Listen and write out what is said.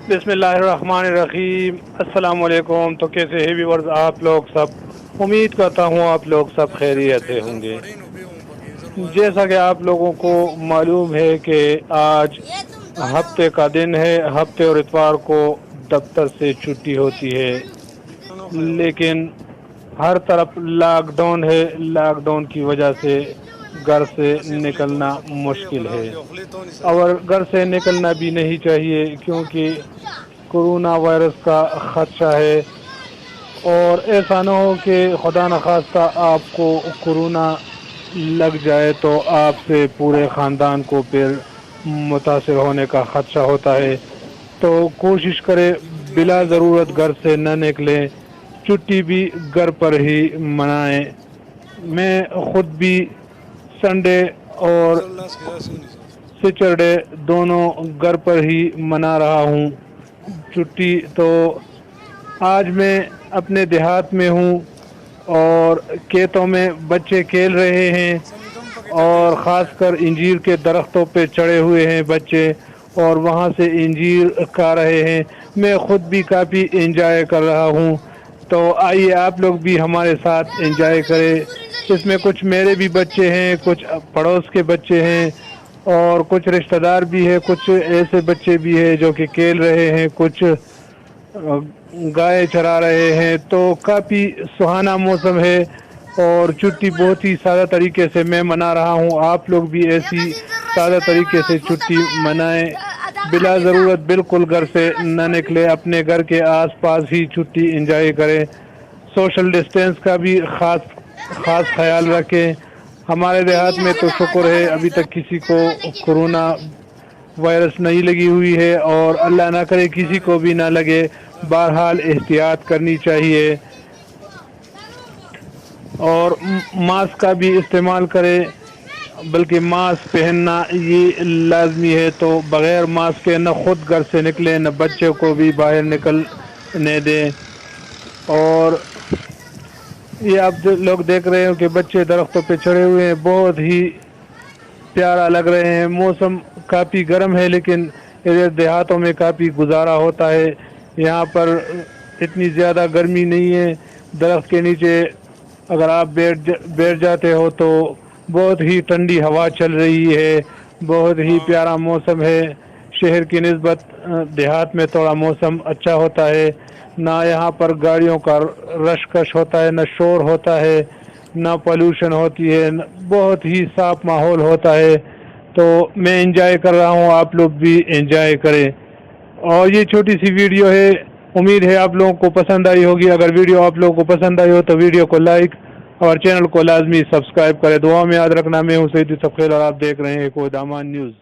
بسم اللہ الرحمن الرحیم۔ السلام علیکم۔ تو کیسے ہیں ویورز آپ لوگ سب؟ امید کرتا ہوں آپ لوگ سب خیریت سے ہوں گے۔ جیسا کہ آپ لوگوں کو معلوم ہے کہ آج ہفتے کا دن ہے، ہفتے اور اتوار کو دفتر سے چھٹی ہوتی ہے، لیکن ہر طرف لاک ڈاؤن ہے۔ لاک ڈاؤن کی وجہ سے گھر سے نکلنا مشکل ہے، اور گھر سے نکلنا بھی نہیں چاہیے کیونکہ کورونا وائرس کا خدشہ ہے، اور ایسا نہ ہو کہ خدا نخواستہ آپ کو کورونا لگ جائے تو آپ سے پورے خاندان کو پھر متاثر ہونے کا خدشہ ہوتا ہے۔ تو کوشش کرے بلا ضرورت گھر سے نہ نکلیں، چھٹی بھی گھر پر ہی منائیں۔ میں خود بھی سنڈے اور سیٹرڈے دونوں گھر پر ہی منا رہا ہوں چھٹی۔ تو آج میں اپنے دیہات میں ہوں اور کھیتوں میں بچے کھیل رہے ہیں، اور خاص کر انجیر کے درختوں پہ چڑھے ہوئے ہیں بچے، اور وہاں سے انجیر کھا رہے ہیں۔ میں خود بھی کافی انجوائے کر رہا ہوں۔ تو آئیے آپ لوگ بھی ہمارے ساتھ انجوائے کریں۔ اس میں کچھ میرے بھی بچے ہیں، کچھ پڑوس کے بچے ہیں، اور کچھ رشتہ دار بھی ہے، کچھ ایسے بچے بھی ہیں جو کہ کھیل رہے ہیں، کچھ گائے چرا رہے ہیں۔ تو کافی سہانا موسم ہے، اور چھٹی بہت ہی سادہ طریقے سے میں منا رہا ہوں۔ آپ لوگ بھی ایسی سادہ طریقے سے چھٹی منائیں، بلا ضرورت بالکل گھر سے نہ نکلے، اپنے گھر کے آس پاس ہی چھٹی انجوائے کریں۔ سوشل ڈسٹینس کا بھی خاص خیال رکھیں۔ ہمارے دیہات میں تو شکر ہے ابھی تک کسی کو کورونا وائرس نہیں لگی ہوئی ہے، اور اللہ نہ کرے کسی کو بھی نہ لگے۔ بہرحال احتیاط کرنی چاہیے، اور ماسک کا بھی استعمال کرے، بلکہ ماسک پہننا یہ لازمی ہے۔ تو بغیر ماسک کے نہ خود گھر سے نکلیں، نہ بچوں کو بھی باہر نکلنے دیں۔ اور یہ آپ لوگ دیکھ رہے ہو کہ بچے درختوں پہ چڑھے ہوئے ہیں، بہت ہی پیارا لگ رہے ہیں۔ موسم کافی گرم ہے، لیکن ادھر دیہاتوں میں کافی گزارا ہوتا ہے۔ یہاں پر اتنی زیادہ گرمی نہیں ہے۔ درخت کے نیچے اگر آپ بیٹھ جاتے ہو تو بہت ہی ٹھنڈی ہوا چل رہی ہے، بہت ہی پیارا موسم ہے۔ شہر کی نسبت دیہات میں تھوڑا موسم اچھا ہوتا ہے، نہ یہاں پر گاڑیوں کا رش کش ہوتا ہے، نہ شور ہوتا ہے، نہ پولوشن ہوتی ہے، بہت ہی صاف ماحول ہوتا ہے۔ تو میں انجوائے کر رہا ہوں، آپ لوگ بھی انجوائے کریں۔ اور یہ چھوٹی سی ویڈیو ہے، امید ہے آپ لوگوں کو پسند آئی ہوگی۔ اگر ویڈیو آپ لوگوں کو پسند آئی ہو تو ویڈیو کو لائک اور چینل کو لازمی سبسکرائب کریں۔ دعا میں یاد رکھنا، میں ہوں سعید یوسف خیل، اور آپ دیکھ رہے ہیں کوہ دامان نیوز۔